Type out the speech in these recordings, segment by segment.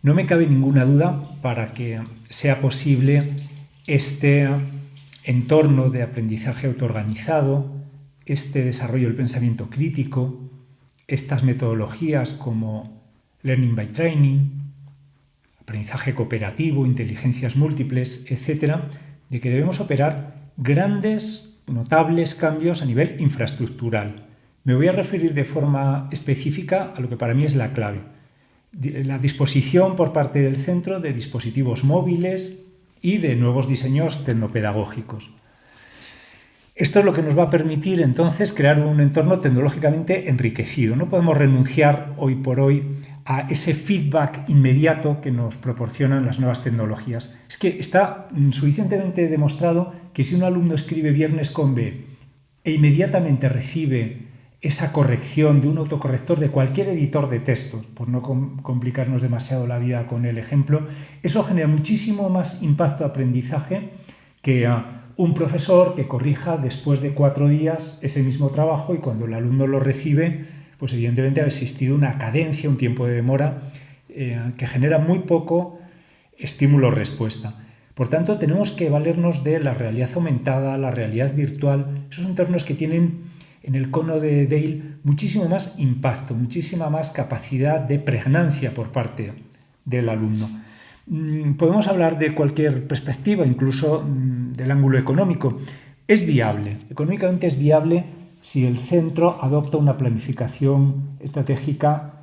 No me cabe ninguna duda para que sea posible este entorno de aprendizaje autoorganizado, este desarrollo del pensamiento crítico, estas metodologías como Learning by Training, aprendizaje cooperativo, inteligencias múltiples, etcétera, de que debemos operar grandes, notables cambios a nivel infraestructural. Me voy a referir de forma específica a lo que para mí es la clave. La disposición por parte del centro de dispositivos móviles y de nuevos diseños tecnopedagógicos. Esto es lo que nos va a permitir entonces crear un entorno tecnológicamente enriquecido. No podemos renunciar hoy por hoy a ese feedback inmediato que nos proporcionan las nuevas tecnologías. Es que está suficientemente demostrado que si un alumno escribe viernes con B e inmediatamente recibe esa corrección de un autocorrector de cualquier editor de textos, por no complicarnos demasiado la vida con el ejemplo, eso genera muchísimo más impacto de aprendizaje que un profesor que corrija después de 4 días ese mismo trabajo y cuando el alumno lo recibe, pues evidentemente ha existido una cadencia, un tiempo de demora que genera muy poco estímulo-respuesta. Por tanto, tenemos que valernos de la realidad aumentada, la realidad virtual, esos entornos que tienen en el cono de Dale muchísimo más impacto, muchísima más capacidad de pregnancia por parte del alumno. Podemos hablar de cualquier perspectiva, incluso del ángulo económico. Es viable, económicamente es viable si el centro adopta una planificación estratégica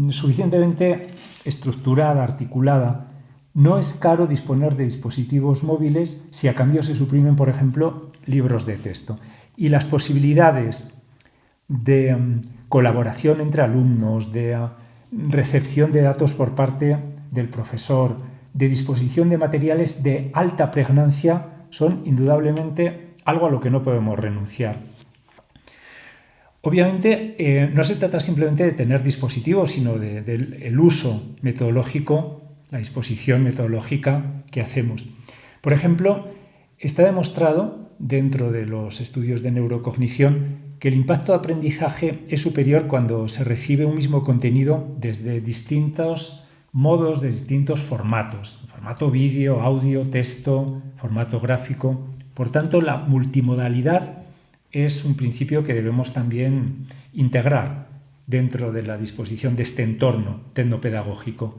suficientemente estructurada, articulada. No es caro disponer de dispositivos móviles si a cambio se suprimen, por ejemplo, libros de texto. Y las posibilidades de colaboración entre alumnos, de recepción de datos por parte del profesor, de disposición de materiales de alta pregnancia son indudablemente algo a lo que no podemos renunciar. Obviamente no se trata simplemente de tener dispositivos, sino del uso metodológico, la disposición metodológica que hacemos. Por ejemplo, está demostrado dentro de los estudios de neurocognición que el impacto de aprendizaje es superior cuando se recibe un mismo contenido desde distintos modos, de distintos formatos. Formato vídeo, audio, texto, formato gráfico. Por tanto, la multimodalidad es un principio que debemos también integrar dentro de la disposición de este entorno tecnopedagógico.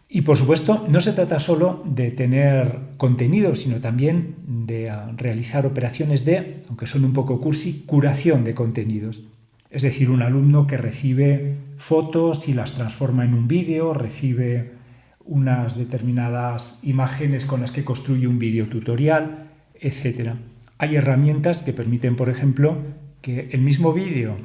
Y por supuesto, no se trata solo de tener contenido, sino también de realizar operaciones de, aunque son un poco cursi, curación de contenidos. Es decir, un alumno que recibe fotos y las transforma en un vídeo, recibe unas determinadas imágenes con las que construye un vídeo tutorial, etc. Hay herramientas que permiten, por ejemplo, que el mismo vídeo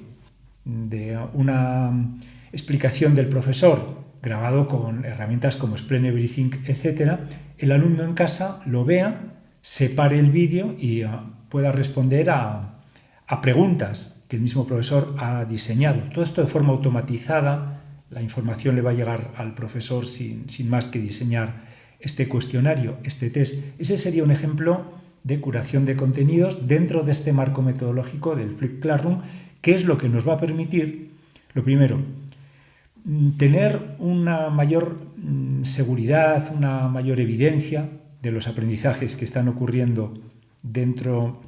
de una explicación del profesor grabado con herramientas como Explain Everything, etc., el alumno en casa lo vea, separe el vídeo y pueda responder a preguntas que el mismo profesor ha diseñado. Todo esto de forma automatizada, la información le va a llegar al profesor sin más que diseñar este cuestionario, este test. Ese sería un ejemplo de curación de contenidos dentro de este marco metodológico del Flipped Classroom, que es lo que nos va a permitir, lo primero, tener una mayor seguridad, una mayor evidencia de los aprendizajes que están ocurriendo dentro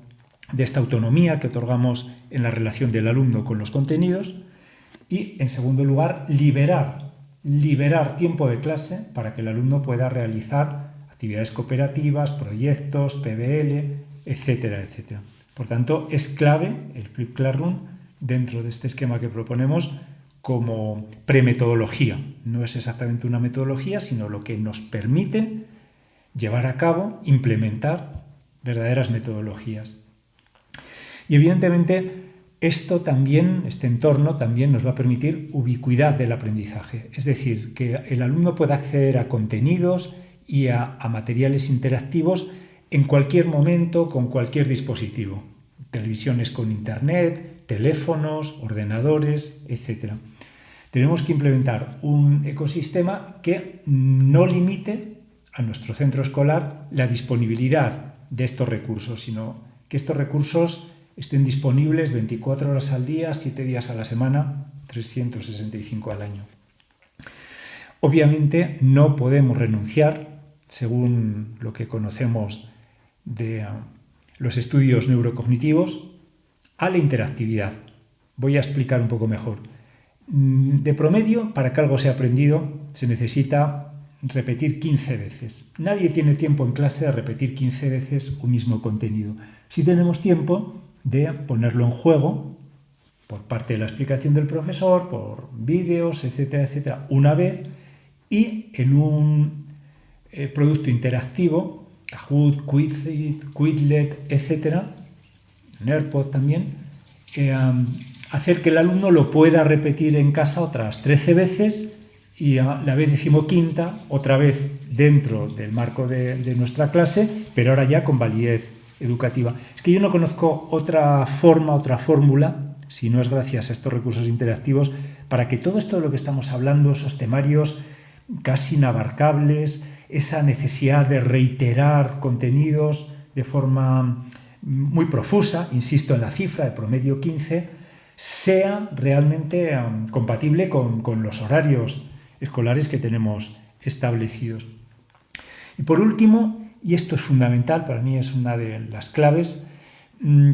de esta autonomía que otorgamos en la relación del alumno con los contenidos y, en segundo lugar, liberar tiempo de clase para que el alumno pueda realizar actividades cooperativas, proyectos, PBL, etcétera, etcétera. Por tanto, es clave el Flipped Classroom dentro de este esquema que proponemos como premetodología. No es exactamente una metodología, sino lo que nos permite llevar a cabo, implementar verdaderas metodologías. Y evidentemente esto también, este entorno también nos va a permitir ubicuidad del aprendizaje, es decir, que el alumno pueda acceder a contenidos y a materiales interactivos en cualquier momento, con cualquier dispositivo. Televisiones con internet, teléfonos, ordenadores, etc. Tenemos que implementar un ecosistema que no limite a nuestro centro escolar la disponibilidad de estos recursos, sino que estos recursos estén disponibles 24 horas al día, 7 días a la semana, 365 al año. Obviamente no podemos renunciar, según lo que conocemos de los estudios neurocognitivos, a la interactividad. Voy a explicar un poco mejor. De promedio, para que algo sea aprendido, se necesita repetir 15 veces. Nadie tiene tiempo en clase de repetir 15 veces un mismo contenido. Sí tenemos tiempo de ponerlo en juego por parte de la explicación del profesor, por vídeos, etcétera, etcétera, una vez, y en un producto interactivo, Kahoot, Quizlet, Quizlet, etcétera, Nerpod también, hacer que el alumno lo pueda repetir en casa otras 13 veces y a la vez 15ª, otra vez dentro del marco de nuestra clase, pero ahora ya con validez educativa. Es que yo no conozco otra forma, otra fórmula, si no es gracias a estos recursos interactivos, para que todo esto de lo que estamos hablando, esos temarios casi inabarcables, esa necesidad de reiterar contenidos de forma muy profusa, insisto en la cifra de promedio 15, sea realmente compatible con los horarios escolares que tenemos establecidos. Y por último, y esto es fundamental, para mí es una de las claves,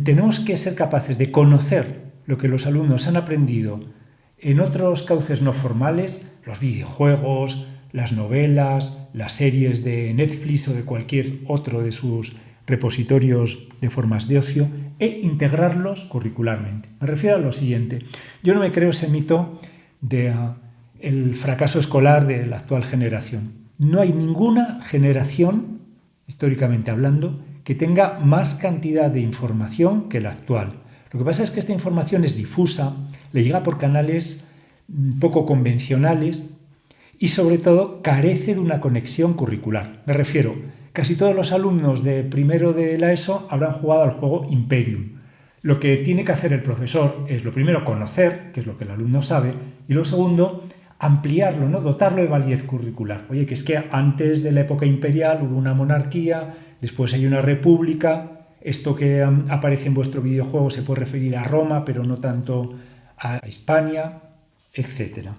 tenemos que ser capaces de conocer lo que los alumnos han aprendido en otros cauces no formales, los videojuegos, las novelas, las series de Netflix o de cualquier otro de sus repositorios de formas de ocio, e integrarlos curricularmente. Me refiero a lo siguiente. Yo no me creo ese mito del fracaso escolar de la actual generación. No hay ninguna generación, históricamente hablando, que tenga más cantidad de información que la actual. Lo que pasa es que esta información es difusa, le llega por canales poco convencionales y sobre todo carece de una conexión curricular. Me refiero, casi todos los alumnos de primero de la ESO habrán jugado al juego Imperium. Lo que tiene que hacer el profesor es, lo primero, conocer, que es lo que el alumno sabe, y lo segundo, ampliarlo, ¿no? Dotarlo de validez curricular. Oye, que es que antes de la época imperial hubo una monarquía, después hay una república, esto que aparece en vuestro videojuego se puede referir a Roma, pero no tanto a Hispania, etcétera.